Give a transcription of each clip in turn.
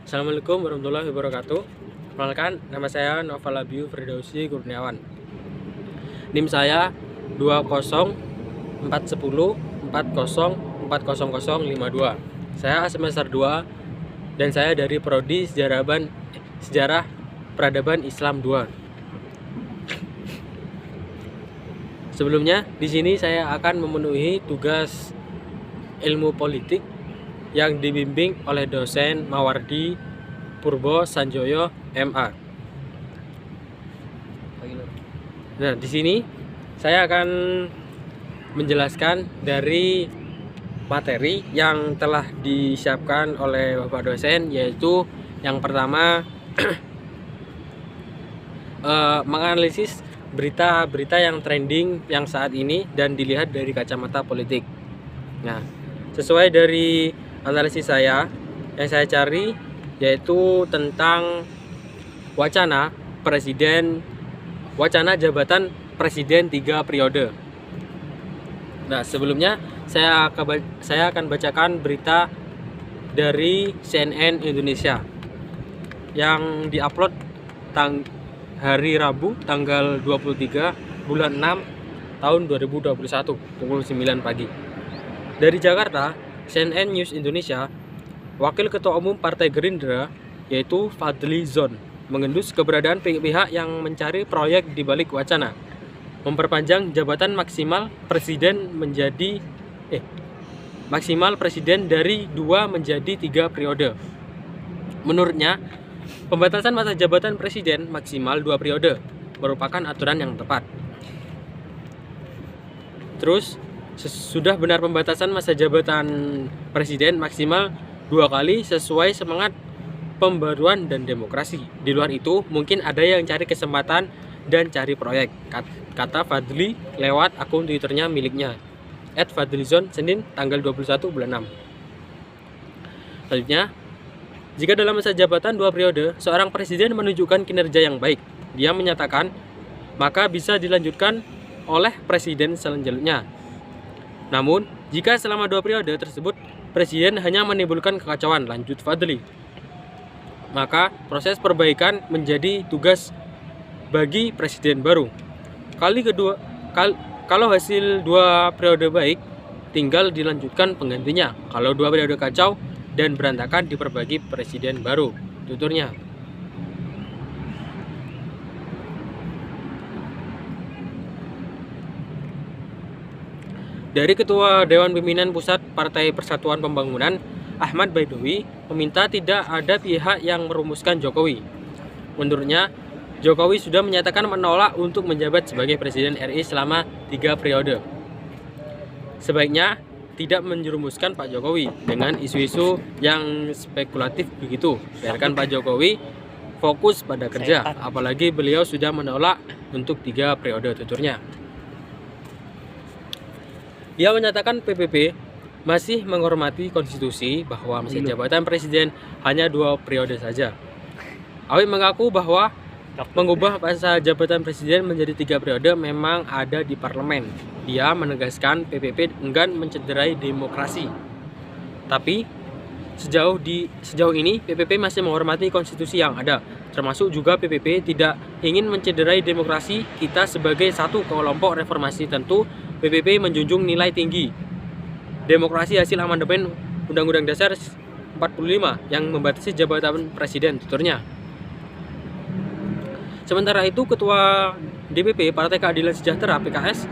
Assalamualaikum warahmatullahi wabarakatuh. Perkenalkan, nama saya Noval Abiu Firdausi Kurniawan. NIM saya 2041040404052. Saya semester 2 dan saya dari prodi Sejarah Peradaban Islam 2. Sebelumnya, di sini saya akan memenuhi tugas ilmu politik yang dibimbing oleh dosen Mawardi Purbo Sanjoyo MA. Nah, di sini saya akan menjelaskan dari materi yang telah disiapkan oleh Bapak dosen, yaitu yang pertama menganalisis berita-berita yang trending yang saat ini dan dilihat dari kacamata politik. Nah, sesuai dari analisis saya yang saya cari yaitu tentang wacana jabatan presiden 3 periode. Nah, sebelumnya saya akan bacakan berita dari CNN Indonesia yang diupload hari Rabu tanggal 23 bulan 6 tahun 2021 pukul 9 pagi. Dari Jakarta, CNN News Indonesia, Wakil Ketua Umum Partai Gerindra yaitu Fadly Zon mengendus keberadaan pihak yang mencari proyek di balik wacana memperpanjang jabatan maksimal presiden dari 2 menjadi 3 periode. Menurutnya, pembatasan masa jabatan presiden maksimal 2 periode merupakan aturan yang tepat. Terus, sudah benar pembatasan masa jabatan presiden maksimal 2 kali sesuai semangat pembaruan dan demokrasi. Di luar itu, mungkin ada yang cari kesempatan dan cari proyek, kata Fadly lewat akun Twitternya miliknya @fadlyzon Senin tanggal 21 bulan 6. Selanjutnya, jika dalam masa jabatan 2 periode, seorang presiden menunjukkan kinerja yang baik, dia menyatakan, maka bisa dilanjutkan oleh presiden selanjutnya. Namun, jika selama 2 periode tersebut, presiden hanya menimbulkan kekacauan, lanjut Fadly, maka proses perbaikan menjadi tugas bagi presiden baru. Kalau hasil 2 periode baik, tinggal dilanjutkan penggantinya. Kalau 2 periode kacau dan berantakan, diperbaiki presiden baru, tuturnya. Dari Ketua Dewan Pimpinan Pusat Partai Persatuan Pembangunan, Ahmad Baidowi, meminta tidak ada pihak yang merumuskan Jokowi. Menurutnya, Jokowi sudah menyatakan menolak untuk menjabat sebagai Presiden RI selama 3 periode. Sebaiknya tidak menjerumuskan Pak Jokowi dengan isu-isu yang spekulatif begitu. Biarkan Pak Jokowi fokus pada kerja, apalagi beliau sudah menolak untuk 3 periode, tuturnya. Dia menyatakan PPP masih menghormati konstitusi bahwa masa jabatan presiden hanya 2 periode saja. Awi mengaku bahwa mengubah masa jabatan presiden menjadi 3 periode memang ada di parlemen. Dia menegaskan PPP enggan mencederai demokrasi. Tapi sejauh ini PPP masih menghormati konstitusi yang ada. Termasuk juga PPP tidak ingin mencederai demokrasi. Kita sebagai satu kelompok reformasi tentu PPP menjunjung nilai tinggi demokrasi hasil amandemen Undang-Undang Dasar 45 yang membatasi jabatan presiden, tuturnya. Sementara itu, Ketua DPP Partai Keadilan Sejahtera (PKS)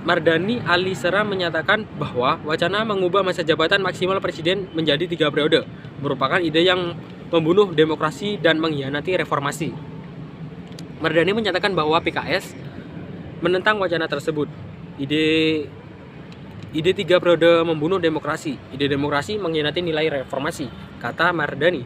Mardani Alisera menyatakan bahwa wacana mengubah masa jabatan maksimal presiden menjadi 3 periode merupakan ide yang membunuh demokrasi dan mengkhianati reformasi. Mardani menyatakan bahwa PKS menentang wacana tersebut. Ide 3 periode membunuh demokrasi. Ide demokrasi mengkhianati nilai reformasi, kata Mardani.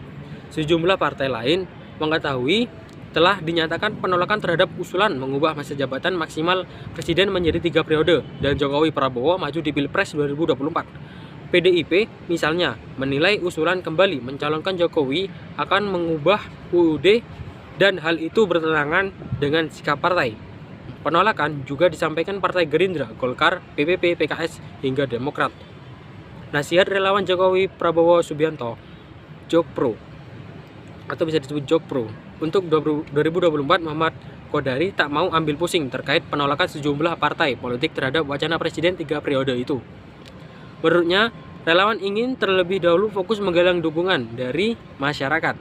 Sejumlah partai lain mengetahui telah dinyatakan penolakan terhadap usulan mengubah masa jabatan maksimal presiden menjadi 3 periode dan Jokowi Prabowo maju di Pilpres 2024. PDIP misalnya menilai usulan kembali mencalonkan Jokowi akan mengubah UUD dan hal itu bertentangan dengan sikap partai. Penolakan juga disampaikan Partai Gerindra, Golkar, PPP, PKS, hingga Demokrat. Nasihat relawan Jokowi Prabowo Subianto, Jokpro atau bisa disebut Jokpro. Untuk 2024, Muhammad Kodari tak mau ambil pusing terkait penolakan sejumlah partai politik terhadap wacana presiden 3 periode itu. Menurutnya, relawan ingin terlebih dahulu fokus menggalang dukungan dari masyarakat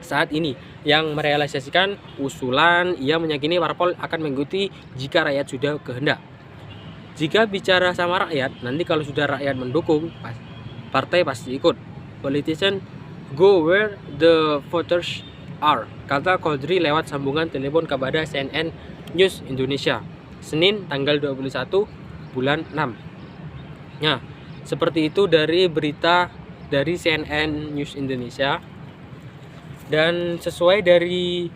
saat ini yang merealisasikan usulan. Ia meyakini parpol akan mengikuti jika rakyat sudah kehendak. Jika bicara sama rakyat, nanti kalau sudah rakyat mendukung, partai pasti ikut. Politician go where the voters are, kata Kodri lewat sambungan telepon kepada CNN News Indonesia Senin tanggal 21 bulan 6. Nah, seperti itu dari berita dari CNN News Indonesia. Dan sesuai dari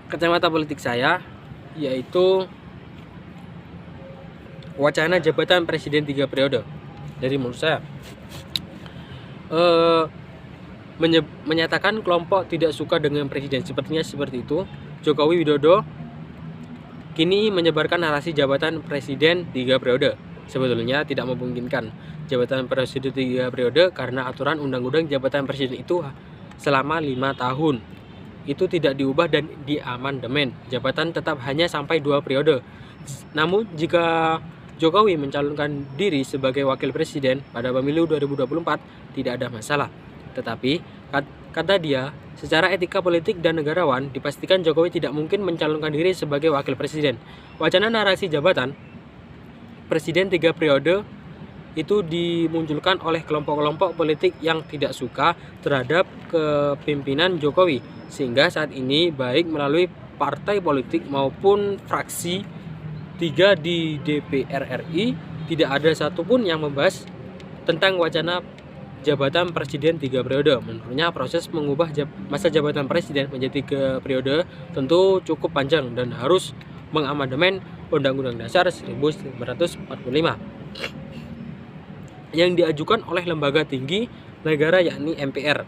kacamata politik saya, yaitu wacana jabatan presiden 3 periode. Dari menurut saya menyatakan kelompok tidak suka dengan presiden, sepertinya seperti itu. Jokowi Widodo kini menyebarkan narasi jabatan presiden 3 periode. Sebetulnya tidak memungkinkan jabatan presiden 3 periode karena aturan undang-undang jabatan presiden itu selama 5 tahun. Itu tidak diubah dan diamandemen. Jabatan tetap hanya sampai 2 periode. Namun jika Jokowi mencalonkan diri sebagai wakil presiden pada pemilu 2024 tidak ada masalah. Tetapi kata dia, secara etika politik dan negarawan dipastikan Jokowi tidak mungkin mencalonkan diri sebagai wakil presiden. Wacana narasi jabatan presiden 3 periode itu dimunculkan oleh kelompok-kelompok politik yang tidak suka terhadap kepemimpinan Jokowi, sehingga saat ini baik melalui partai politik maupun fraksi 3 di DPR RI tidak ada satupun yang membahas tentang wacana jabatan presiden 3 periode. Menurutnya proses mengubah masa jabatan presiden menjadi 3 periode tentu cukup panjang dan harus mengamandemen Undang-Undang Dasar 1945 yang diajukan oleh lembaga tinggi negara yakni MPR,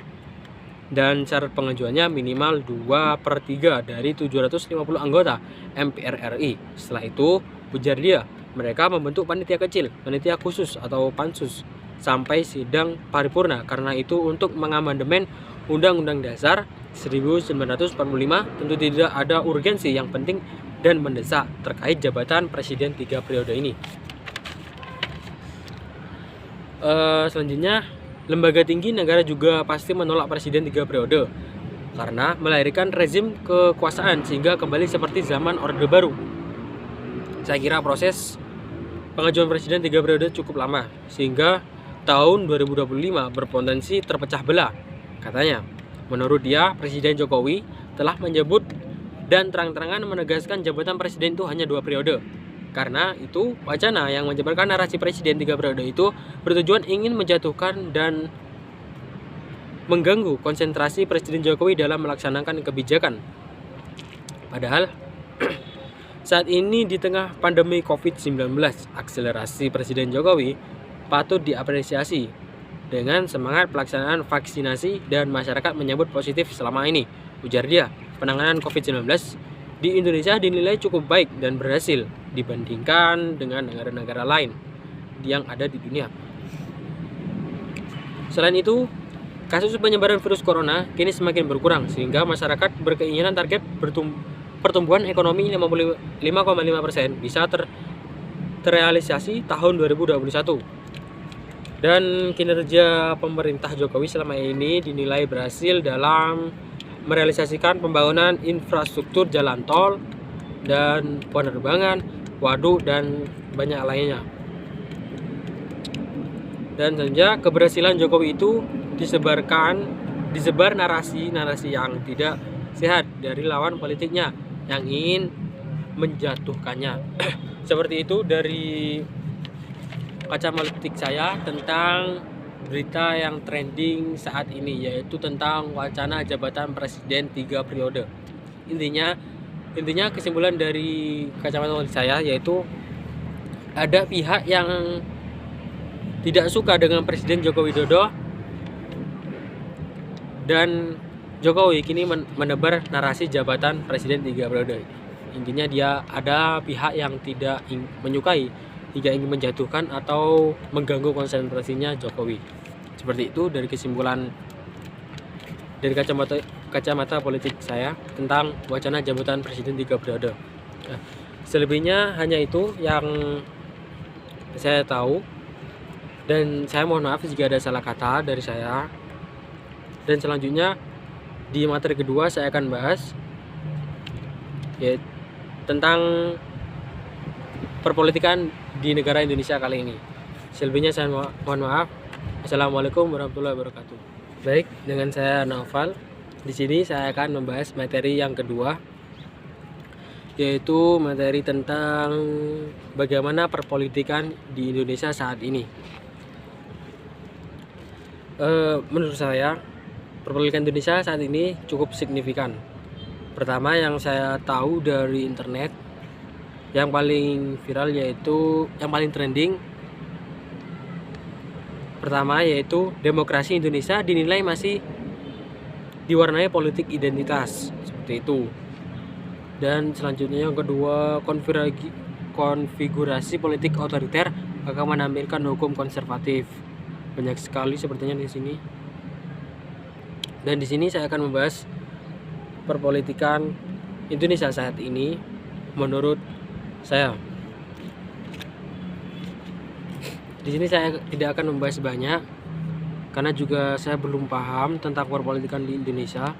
dan syarat pengajuannya minimal 2/3 dari 750 anggota MPR RI. Setelah itu, ujar dia, mereka membentuk panitia kecil, panitia khusus atau pansus sampai sidang paripurna. Karena itu untuk mengamandemen Undang-Undang Dasar 1945 tentu tidak ada urgensi yang penting dan mendesak terkait jabatan presiden 3 periode ini. Selanjutnya, lembaga tinggi negara juga pasti menolak presiden 3 periode karena melahirkan rezim kekuasaan sehingga kembali seperti zaman Orde Baru. Saya kira proses pengajuan presiden 3 periode cukup lama sehingga tahun 2025 berpotensi terpecah belah. Katanya, menurut dia Presiden Jokowi telah menyebut dan terang-terangan menegaskan jabatan presiden itu hanya 2 periode. Karena itu, wacana yang menyebarkan narasi presiden 3 periode itu bertujuan ingin menjatuhkan dan mengganggu konsentrasi Presiden Jokowi dalam melaksanakan kebijakan. Padahal, saat ini di tengah pandemi COVID-19, akselerasi Presiden Jokowi patut diapresiasi dengan semangat pelaksanaan vaksinasi dan masyarakat menyambut positif selama ini. Ujar dia, penanganan COVID-19 di Indonesia dinilai cukup baik dan berhasil dibandingkan dengan negara-negara lain yang ada di dunia. Selain itu, kasus penyebaran virus corona kini semakin berkurang sehingga masyarakat berkeinginan target pertumbuhan ekonomi 5,5% bisa terrealisasi tahun 2021. Dan kinerja pemerintah Jokowi selama ini dinilai berhasil dalam merealisasikan pembangunan infrastruktur jalan tol dan penerbangan, waduk, dan banyak lainnya. Dan tentunya keberhasilan Jokowi itu disebar narasi yang tidak sehat dari lawan politiknya yang ingin menjatuhkannya. Seperti itu dari kacamata politik saya tentang berita yang trending saat ini, yaitu tentang wacana jabatan presiden 3 periode. Intinya kesimpulan dari kacamata politik saya yaitu ada pihak yang tidak suka dengan Presiden Joko Widodo dan Jokowi kini menebar narasi jabatan presiden 3 periode. Intinya dia ada pihak yang tidak menyukai hingga ingin menjatuhkan atau mengganggu konsentrasinya Jokowi. Seperti itu dari kesimpulan dari kacamata politik saya tentang wacana jabatan presiden 3 periode. Nah, selebihnya hanya itu yang saya tahu, dan saya mohon maaf jika ada salah kata dari saya. Dan selanjutnya di materi kedua saya akan bahas ya tentang perpolitikan di negara Indonesia kali ini. Selebihnya saya mohon maaf. Assalamualaikum warahmatullahi wabarakatuh. Baik, dengan saya Naufal. Di sini saya akan membahas materi yang kedua, yaitu materi tentang bagaimana perpolitikan di Indonesia saat ini. Menurut saya perpolitikan Indonesia saat ini cukup signifikan. Pertama, yang saya tahu dari internet, yang paling viral yaitu yang paling trending pertama yaitu demokrasi Indonesia dinilai masih diwarnai politik identitas, seperti itu. Dan selanjutnya yang kedua, konfigurasi politik otoriter akan menampilkan hukum konservatif. Banyak sekali sepertinya di sini. Dan di sini saya akan membahas perpolitikan Indonesia saat ini menurut saya. Di sini saya tidak akan membahas banyak karena juga saya belum paham tentang perpolitikan di Indonesia.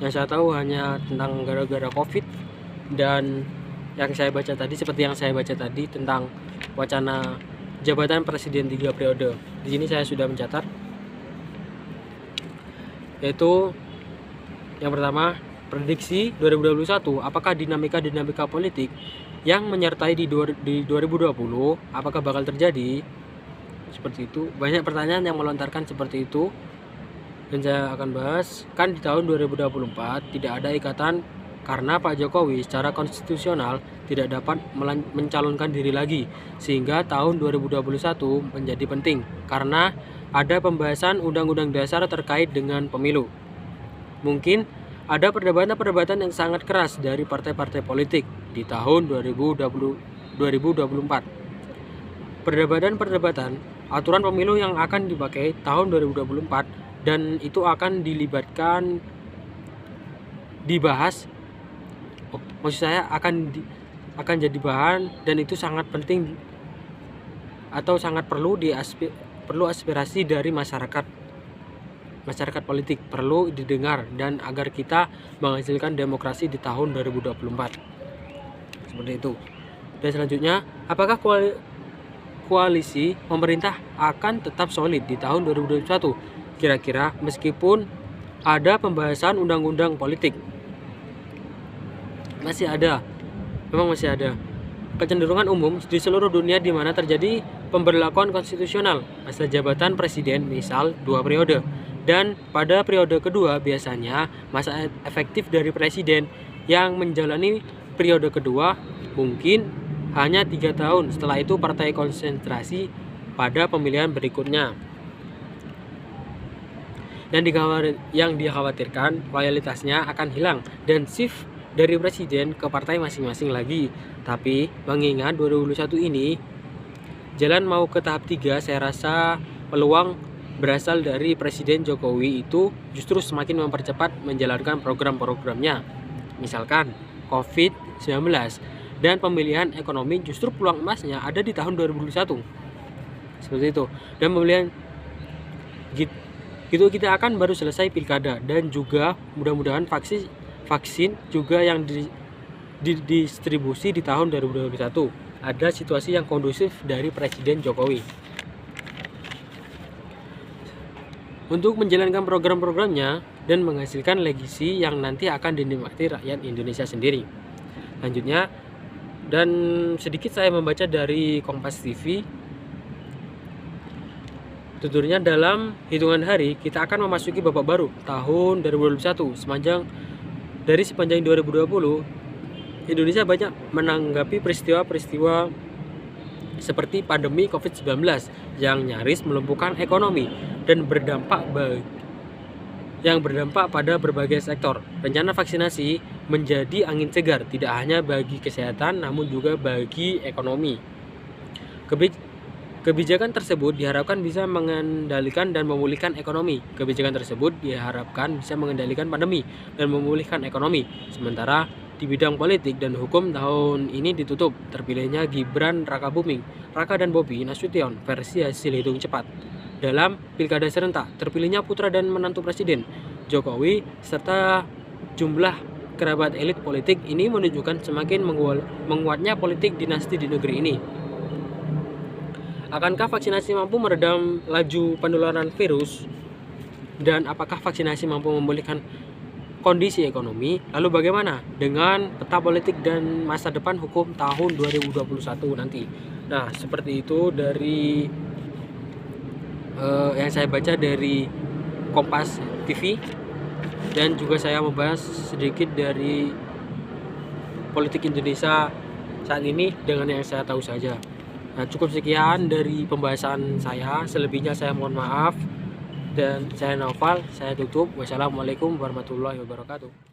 Yang saya tahu hanya tentang gara-gara Covid, dan yang saya baca tadi, seperti yang saya baca tadi tentang wacana jabatan presiden 3 periode. Di sini saya sudah mencatat, yaitu yang pertama, prediksi 2021, apakah dinamika politik yang menyertai di 2020 apakah bakal terjadi? Seperti itu. Banyak pertanyaan yang melontarkan seperti itu, dan saya akan bahas. Kan di tahun 2024 tidak ada ikatan karena Pak Jokowi secara konstitusional tidak dapat mencalonkan diri lagi, sehingga tahun 2021 menjadi penting karena ada pembahasan undang-undang dasar terkait dengan pemilu. Mungkin ada perdebatan yang sangat keras dari partai-partai politik di tahun 2024. Perdebatan aturan pemilu yang akan dipakai tahun 2024, dan itu akan dibahas. Maksud saya akan jadi bahan, dan itu sangat penting atau sangat perlu aspirasi dari masyarakat politik, perlu didengar dan agar kita menghasilkan demokrasi di tahun 2024. Seperti itu. Dan selanjutnya, apakah koalisi pemerintah akan tetap solid di tahun 2021? Kira-kira meskipun ada pembahasan undang-undang politik, masih ada kecenderungan umum di seluruh dunia di mana terjadi pemberlakuan konstitusional masa jabatan presiden, misal 2 periode. Dan pada periode kedua biasanya masa efektif dari presiden yang menjalani periode kedua mungkin hanya 3 tahun. Setelah itu partai konsentrasi pada pemilihan berikutnya. Dan yang dikhawatirkan loyalitasnya akan hilang dan shift dari presiden ke partai masing-masing lagi. Tapi mengingat 2021 ini jalan mau ke tahap 3, saya rasa peluang berasal dari Presiden Jokowi itu justru semakin mempercepat menjalankan program-programnya. Misalkan COVID-19 dan pemilihan ekonomi, justru peluang emasnya ada di tahun 2021. Seperti itu. Dan pemilihan gitu kita akan baru selesai pilkada, dan juga mudah-mudahan vaksin juga yang didistribusi di tahun 2021. Ada situasi yang kondusif dari Presiden Jokowi untuk menjalankan program-programnya dan menghasilkan legasi yang nanti akan dinikmati rakyat Indonesia sendiri. Selanjutnya, dan sedikit saya membaca dari Kompas TV, tuturnya dalam hitungan hari kita akan memasuki babak baru tahun 2021. Sepanjang 2020 Indonesia banyak menanggapi peristiwa-peristiwa seperti pandemi COVID-19 yang nyaris melumpuhkan ekonomi dan berdampak pada berbagai sektor. Rencana vaksinasi menjadi angin segar tidak hanya bagi kesehatan namun juga bagi ekonomi. Kebijakan tersebut diharapkan bisa mengendalikan dan memulihkan ekonomi. Kebijakan tersebut diharapkan bisa mengendalikan pandemi dan memulihkan ekonomi. Sementara di bidang politik dan hukum tahun ini ditutup terpilihnya Gibran Raka dan Bobi Nasution versi hasil hitung cepat. Dalam pilkada serentak, terpilihnya putra dan menantu Presiden Jokowi serta jumlah kerabat elit politik ini menunjukkan semakin menguatnya politik dinasti di negeri ini. Akankah vaksinasi mampu meredam laju penularan virus? Dan apakah vaksinasi mampu memulihkan kondisi ekonomi? Lalu bagaimana dengan peta politik dan masa depan hukum tahun 2021 nanti? Nah, seperti itu dari yang saya baca dari Kompas TV, dan juga saya membahas sedikit dari politik Indonesia saat ini dengan yang saya tahu saja. Nah, cukup sekian dari pembahasan saya. Selebihnya saya mohon maaf. Dan saya Naufal, saya tutup. Wassalamualaikum warahmatullahi wabarakatuh.